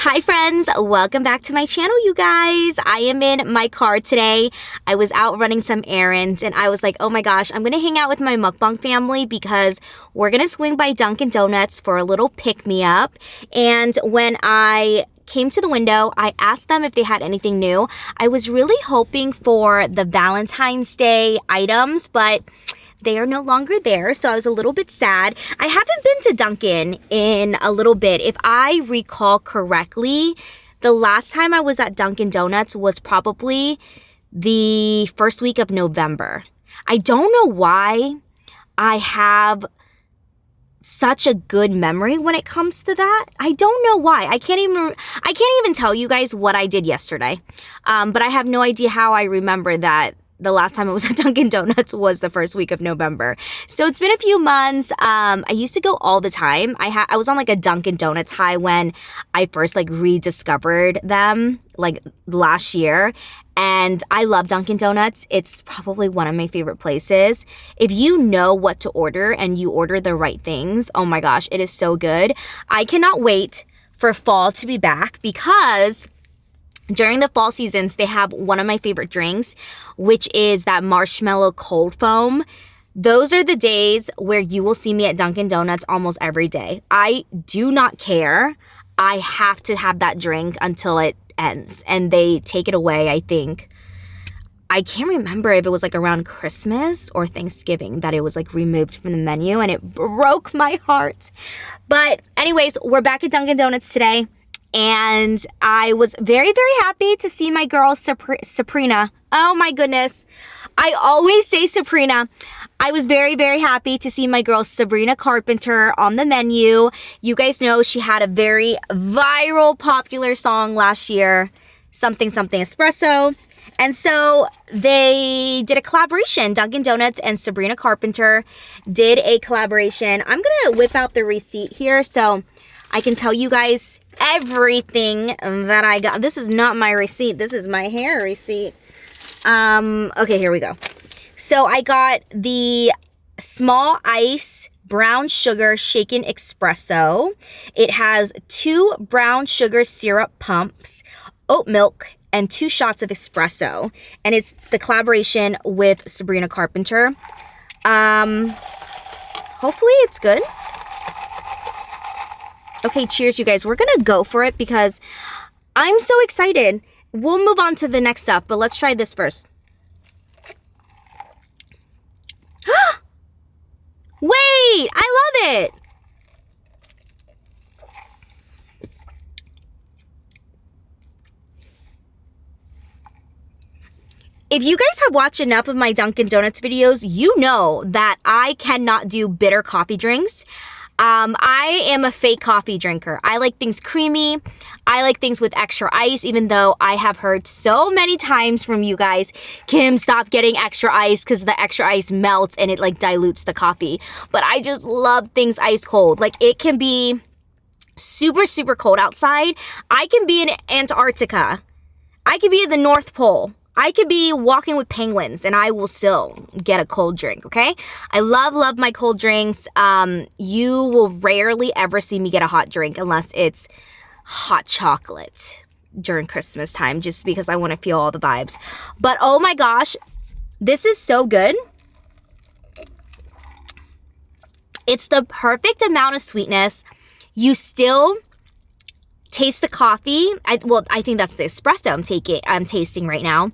Hi friends, welcome back to my channel, you guys. I am in my car today. I was out running some errands and I was like, oh my gosh, I'm gonna hang out with my mukbang family because we're gonna swing by Dunkin' Donuts for a little pick-me-up. And when I came to the window, I asked them if they had anything new. I was really hoping for the Valentine's Day items, but they are no longer there, so I was a little bit sad. I haven't been to Dunkin' in a little bit. If I recall correctly, the last time I was at Dunkin' Donuts was probably the first week of November. I don't know why I have such a good memory when it comes to that. I don't know why. I can't even tell you guys what I did yesterday. But I have no idea how I remember that the last time I was at Dunkin' Donuts was the first week of November. So it's been a few months. I used to go all the time. I was on like a Dunkin' Donuts high when I first like rediscovered them like last year. And I love Dunkin' Donuts. It's probably one of my favorite places. If you know what to order and you order the right things, oh my gosh, it is so good. I cannot wait for fall to be back because during the fall seasons, they have one of my favorite drinks, which is that marshmallow cold foam. Those are the days where you will see me at Dunkin' Donuts almost every day. I do not care. I have to have that drink until it ends, and they take it away, I think. I can't remember if it was like around Christmas or Thanksgiving that it was like removed from the menu, and it broke my heart. But anyways, we're back at Dunkin' Donuts today. And I was very, very happy to see my girl Sabrina. Oh my goodness. I always say Sabrina. I was very, very happy to see my girl Sabrina Carpenter on the menu. You guys know she had a very viral, popular song last year, Something Something Espresso. And so they did a collaboration. Dunkin' Donuts and Sabrina Carpenter did a collaboration. I'm going to whip out the receipt here so I can tell you guys everything that I got. This is not my receipt. This is my hair receipt. Okay, here we go. So I got the small ice brown sugar shaken espresso. It has 2 brown sugar syrup pumps, oat milk, and 2 shots of espresso. And it's the collaboration with Sabrina Carpenter. Hopefully it's good. Okay, cheers, you guys. We're going to go for it because I'm so excited. We'll move on to the next stuff, but let's try this first. Wait, I love it. If you guys have watched enough of my Dunkin' Donuts videos, you know that I cannot do bitter coffee drinks. I am a fake coffee drinker. I like things creamy. I like things with extra ice, even though I have heard so many times from you guys, Kim, stop getting extra ice because the extra ice melts and it like dilutes the coffee. But I just love things ice cold. Like it can be super, super cold outside. I can be in Antarctica. I can be at the North Pole. I could be walking with penguins and I will still get a cold drink, okay? I love my cold drinks. You will rarely ever see me get a hot drink unless it's hot chocolate during Christmas time, just because I want to feel all the vibes. But oh my gosh, this is so good. It's the perfect amount of sweetness. You still taste the coffee. I think that's the espresso I'm tasting right now.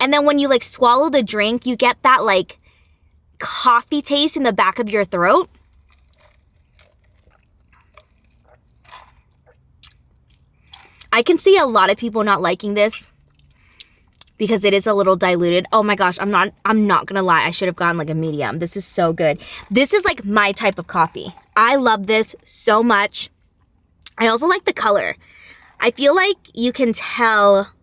And then when you like swallow the drink, you get that like coffee taste in the back of your throat. I can see a lot of people not liking this because it is a little diluted. Oh my gosh, I'm not gonna lie. I should have gotten like a medium. This is so good. This is like my type of coffee. I love this so much. I also like the color. I feel like you can tell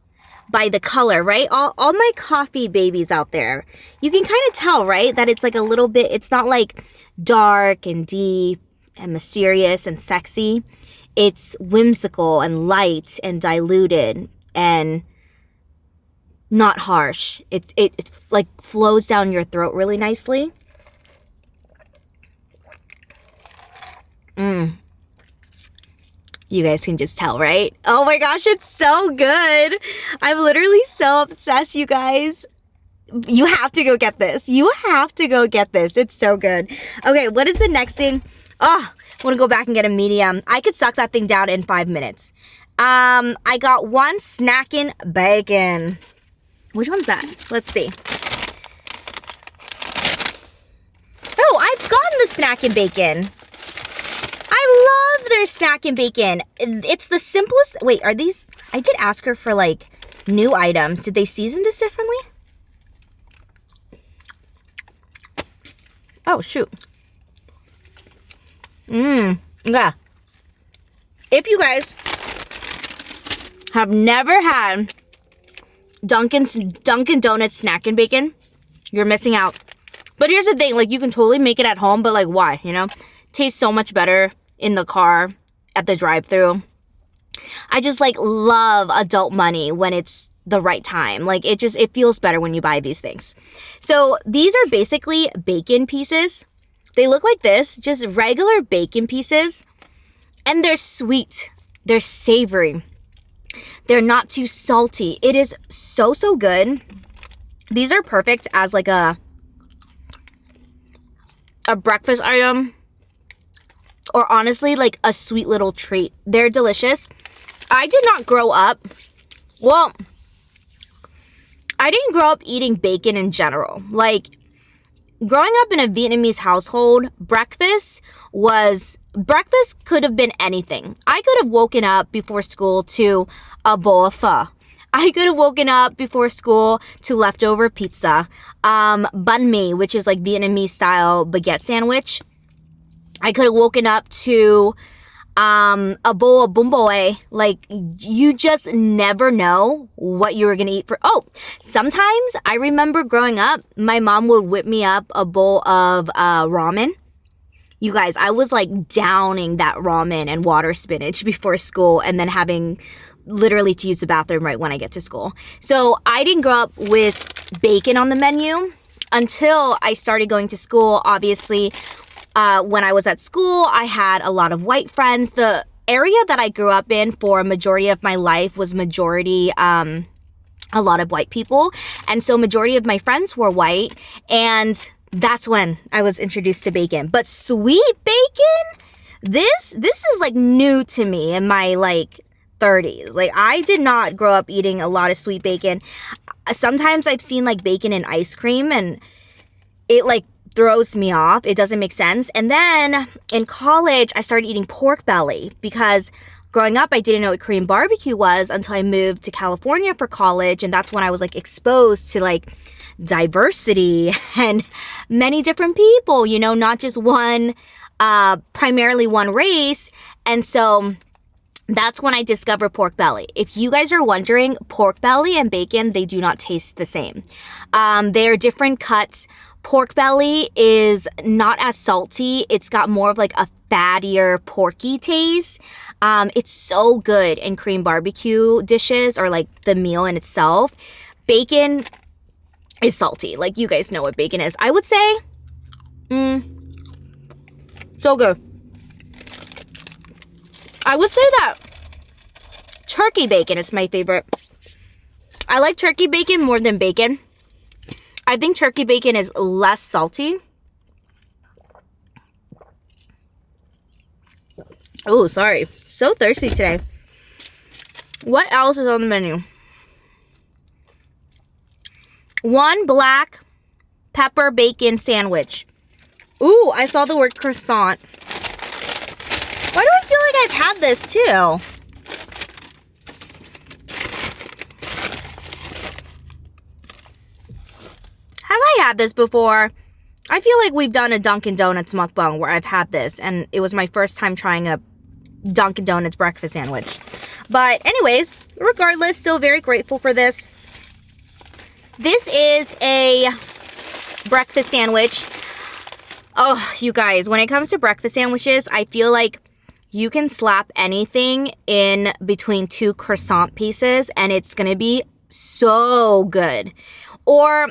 by the color, right? All my coffee babies out there, you can kind of tell, right? That it's like a little bit, it's not like dark and deep and mysterious and sexy. It's whimsical and light and diluted and not harsh. It like flows down your throat really nicely. You guys can just tell, right? Oh my gosh, it's so good. I'm literally so obsessed, you guys. You have to go get this. You have to go get this. It's so good. Okay, what is the next thing? Oh, I want to go back and get a medium. I could suck that thing down in 5 minutes. I got one snacking bacon. Which one's that? Let's see. Oh, I've gotten the snacking bacon. I love their snacking bacon. It's the simplest. Wait, are these? I did ask her for like new items. Did they season this differently? Oh, shoot. Yeah. If you guys have never had Dunkin' Donuts snacking bacon, you're missing out. But here's the thing, like, you can totally make it at home, but like, why, you know? Tastes so much better in the car at the drive-thru. I just like love adult money when it's the right time. Like, it feels better when you buy these things. So these are basically bacon pieces. They look like this, just regular bacon pieces. And they're sweet. They're savory. They're not too salty. It is so, so good. These are perfect as like a breakfast item. Or honestly, like a sweet little treat. They're delicious. I did not grow up. Well, I didn't grow up eating bacon in general. Like, growing up in a Vietnamese household, breakfast could have been anything. I could have woken up before school to a bowl of pho. I could have woken up before school to leftover pizza. Banh mi, which is like Vietnamese style baguette sandwich. I could have woken up to a bowl of bún bò. Like, you just never know what you were gonna eat for. Oh, sometimes I remember growing up, my mom would whip me up a bowl of ramen. You guys, I was like downing that ramen and water spinach before school and then having literally to use the bathroom right when I get to school. So I didn't grow up with bacon on the menu until I started going to school. Obviously, when I was at school, I had a lot of white friends. The area that I grew up in for a majority of my life was a lot of white people. And so majority of my friends were white. And that's when I was introduced to bacon. But sweet bacon? This is like new to me in my like 30s. Like, I did not grow up eating a lot of sweet bacon. Sometimes I've seen like bacon in ice cream and it like throws me off. It doesn't make sense. And then in college, I started eating pork belly because growing up, I didn't know what Korean barbecue was until I moved to California for college. And that's when I was like exposed to like diversity and many different people, you know, not just one, primarily one race. And so that's when I discovered pork belly. If you guys are wondering, pork belly and bacon, they do not taste the same. They're different cuts. Pork belly is not as salty. It's got more of like a fattier, porky taste. It's so good in Korean barbecue dishes or like the meal in itself. Bacon is salty. Like, you guys know what bacon is. I would say, so good. I would say that turkey bacon is my favorite. I like turkey bacon more than bacon. I think turkey bacon is less salty. Oh, sorry. So thirsty today. What else is on the menu? One black pepper bacon sandwich. Ooh, I saw the word croissant. Why do I feel like I've had this too? Have I had this before? I feel like we've done a Dunkin' Donuts mukbang where I've had this, and it was my first time trying a Dunkin' Donuts breakfast sandwich. But anyways, regardless, still very grateful for this. This is a breakfast sandwich. Oh, you guys, when it comes to breakfast sandwiches, I feel like you can slap anything in between two croissant pieces and it's gonna be so good. Or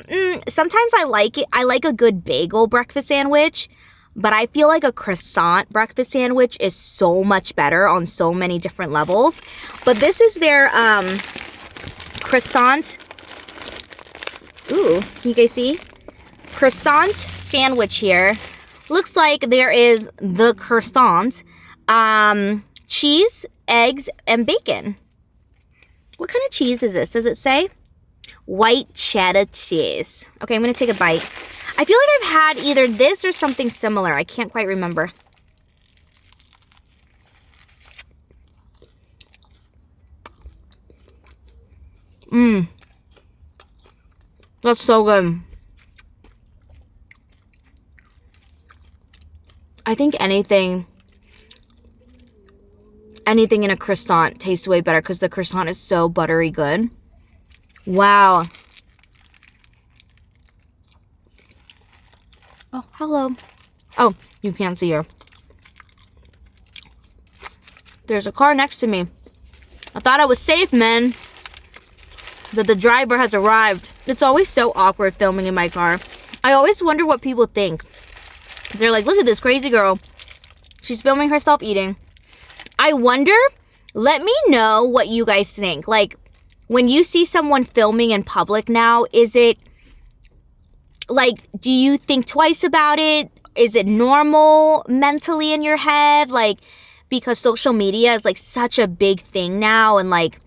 sometimes I like it. I like a good bagel breakfast sandwich. but I feel like a croissant breakfast sandwich is so much better on so many different levels. But this is their croissant. Ooh, can you guys see? Croissant sandwich here. Looks like there is the croissant, cheese, eggs, and bacon. What kind of cheese is this? Does it say? White cheddar cheese. Okay, I'm going to take a bite. I feel like I've had either this or something similar. I can't quite remember. That's so good. I think anything in a croissant tastes way better because the croissant is so buttery good. Wow. Oh, hello. Oh, you can't see her. There's a car next to me. I thought I was safe, man. That the driver has arrived. It's always so awkward filming in my car. I always wonder what people think. They're like, look at this crazy girl. She's filming herself eating. I wonder, let me know what you guys think. Like, when you see someone filming in public now, is it, like, do you think twice about it? Is it normal mentally in your head? Like, because social media is, like, such a big thing now. And, like,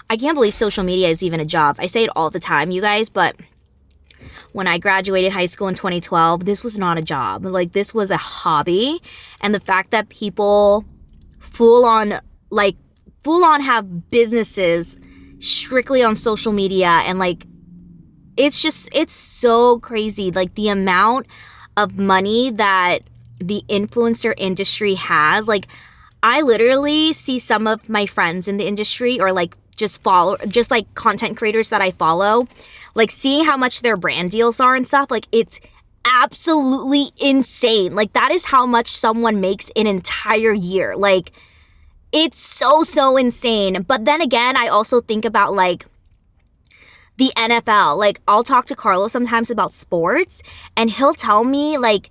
I can't believe social media is even a job. I say it all the time, you guys, but when I graduated high school in 2012, this was not a job. Like, this was a hobby. And the fact that people full on have businesses strictly on social media, and like, it's so crazy. Like, the amount of money that the influencer industry has. Like, I literally see some of my friends in the industry, or like just like content creators that I follow, like seeing how much their brand deals are and stuff. Like, it's absolutely insane. Like, that is how much someone makes an entire year. Like, it's so insane. But then again, I also think about like the NFL. Like, I'll talk to Carlos sometimes about sports, and he'll tell me like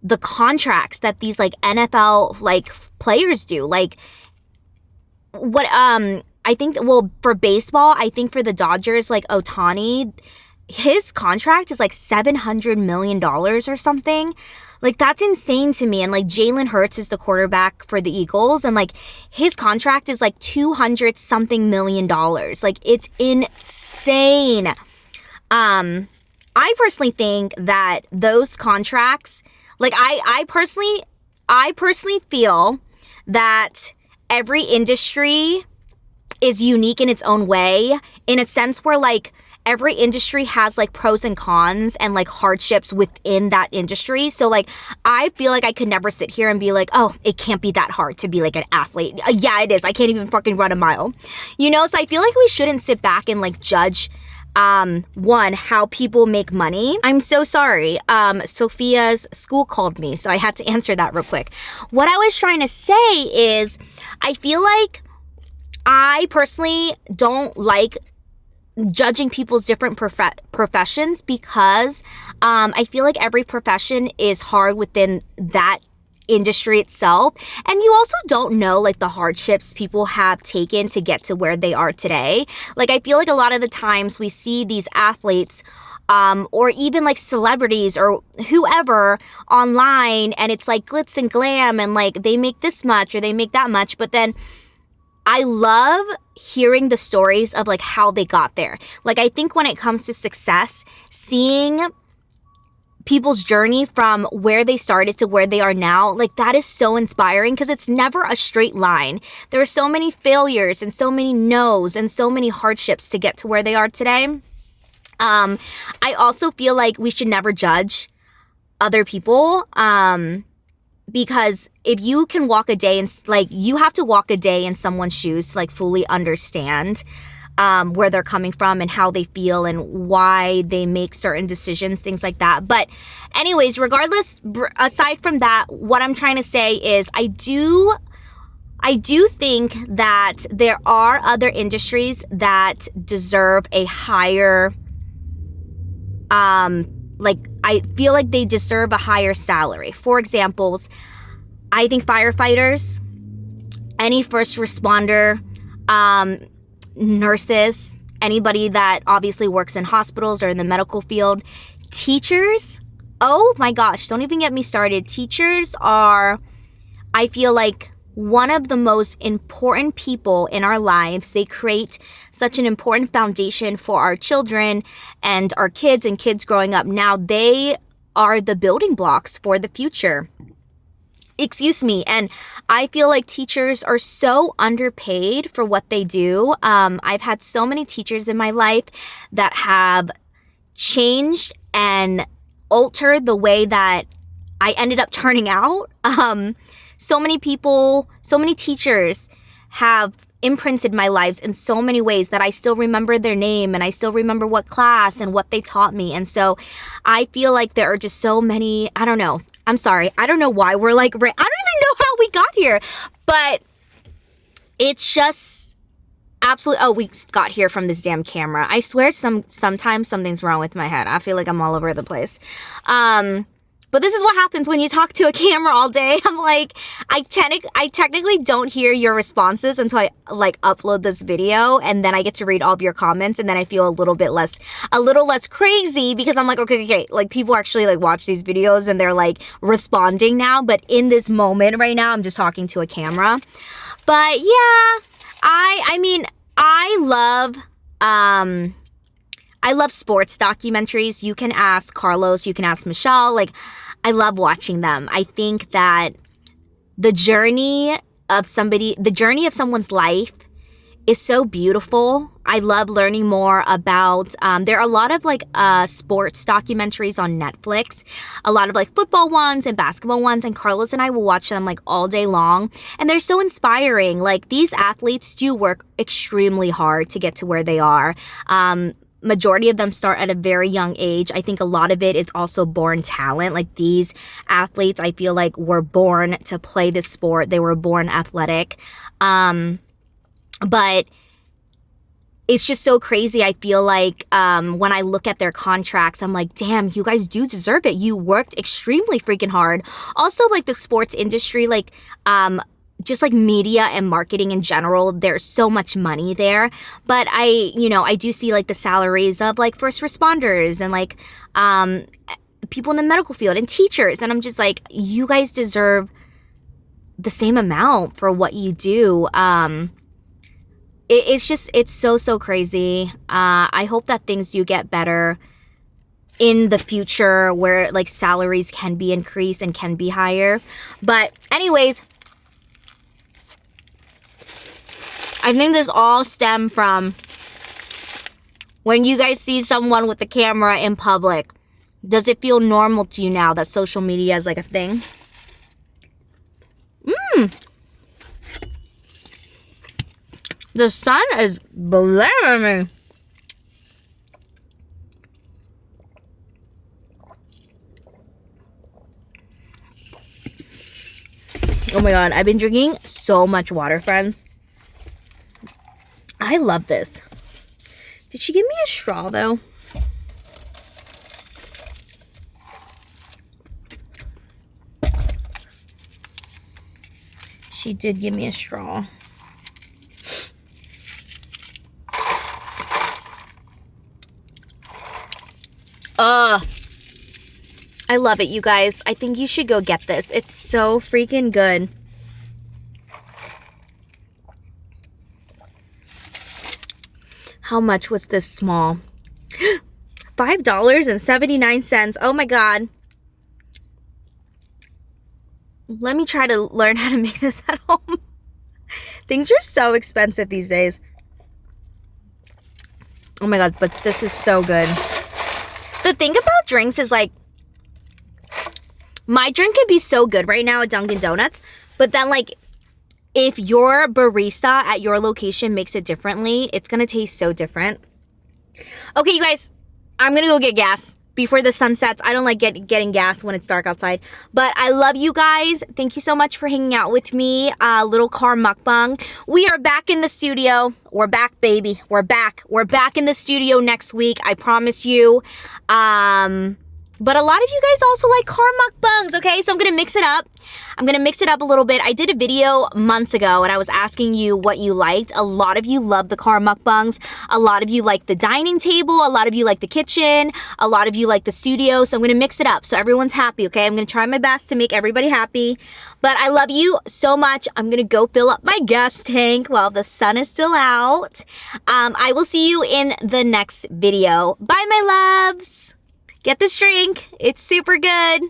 the contracts that these like NFL like players do. Like, what I think, well, for baseball, I think for the Dodgers, like Ohtani, his contract is like $700 million or something. Like, that's insane to me. And like, Jalen Hurts is the quarterback for the Eagles, and like his contract is like $200 something million. Like, it's insane. I personally think that those contracts, like, I personally feel that every industry is unique in its own way, in a sense where like every industry has like pros and cons and like hardships within that industry. So like, I feel like I could never sit here and be like, oh, it can't be that hard to be like an athlete. Yeah, it is. I can't even fucking run a mile, you know? So I feel like we shouldn't sit back and like judge one, how people make money. I'm so sorry. Sophia's school called me, so I had to answer that real quick. What I was trying to say is, I feel like I personally don't like judging people's different professions, because I feel like every profession is hard within that industry itself. And you also don't know like the hardships people have taken to get to where they are today. Like, I feel like a lot of the times we see these athletes or even like celebrities or whoever online, and it's like glitz and glam, and like they make this much or they make that much. But then I love hearing the stories of like how they got there. Like, I think when it comes to success, seeing people's journey from where they started to where they are now, like, that is so inspiring, because it's never a straight line. There are so many failures and so many no's and so many hardships to get to where they are today. I also feel like we should never judge other people, because if you can walk a day and like, you have to walk a day in someone's shoes to like fully understand where they're coming from and how they feel and why they make certain decisions, things like that. But anyways, regardless, aside from that, what I'm trying to say is I do think that there are other industries that deserve a higher like I feel like they deserve a higher salary. For examples, I think firefighters, any first responder, nurses, anybody that obviously works in hospitals or in the medical field, teachers, oh my gosh, don't even get me started. Teachers are, I feel like, one of the most important people in our lives. They create such an important foundation for our children and our kids and kids growing up now. They are the building blocks for the future. Excuse me. And I feel like teachers are so underpaid for what they do. I've had so many teachers in my life that have changed and altered the way that I ended up turning out. So many people, so many teachers have imprinted my lives in so many ways that I still remember their name and I still remember what class and what they taught me. And so I feel like there are just so many, I don't know. I'm sorry. I don't know why we're like, I don't even know how we got here, but it's just absolutely, oh, we got here from this damn camera. I swear sometimes something's wrong with my head. I feel like I'm all over the place. But this is what happens when you talk to a camera all day. I'm like, I technically don't hear your responses until I like upload this video, and then I get to read all of your comments, and then I feel a little less crazy because I'm like, okay, like people actually like watch these videos and they're like responding now. But in this moment right now, I'm just talking to a camera. But yeah, I mean, I love sports documentaries. You can ask Carlos, you can ask Michelle. Like, I love watching them. I think that the journey of someone's life is so beautiful. I love learning more about, there are a lot of like sports documentaries on Netflix, a lot of like football ones and basketball ones, and Carlos and I will watch them like all day long. And they're so inspiring. Like, these athletes do work extremely hard to get to where they are. Majority of them start at a very young age. I think a lot of it is also born talent. Like, these athletes, I feel like, were born to play this sport. They were born athletic. But it's just so crazy. I feel like when I look at their contracts, I'm like, damn, you guys do deserve it. You worked extremely freaking hard. Also, like, the sports industry, like, just like media and marketing in general, there's so much money there. But I do see like the salaries of like first responders and like people in the medical field and teachers. And I'm just like, you guys deserve the same amount for what you do. It's so crazy. I hope that things do get better in the future where like salaries can be increased and can be higher. But anyways, I think this all stemmed from when you guys see someone with the camera in public. Does it feel normal to you now that social media is like a thing? The sun is blaring me. Oh my god, I've been drinking so much water, friends. I love this. Did she give me a straw, though? She did give me a straw. I love it, you guys. I think you should go get this. It's so freaking good. How much was this small? $5.79. Oh my god. Let me try to learn how to make this at home. Things are so expensive these days. Oh my god, but this is so good. The thing about drinks is like, my drink could be so good right now at Dunkin' Donuts, but then like, if your barista at your location makes it differently, it's gonna taste so different. Okay, you guys, I'm gonna go get gas before the sun sets. I don't like getting gas when it's dark outside. But I love you guys. Thank you so much for hanging out with me. Little car mukbang. We are back in the studio. We're back, baby. We're back. We're back in the studio next week. I promise you. But a lot of you guys also like car mukbangs, okay? So I'm gonna mix it up. I'm gonna mix it up a little bit. I did a video months ago and I was asking you what you liked. A lot of you love the car mukbangs. A lot of you like the dining table. A lot of you like the kitchen. A lot of you like the studio. So I'm gonna mix it up so everyone's happy, okay? I'm gonna try my best to make everybody happy. But I love you so much. I'm gonna go fill up my gas tank while the sun is still out. I will see you in the next video. Bye, my loves. Get this drink. It's super good.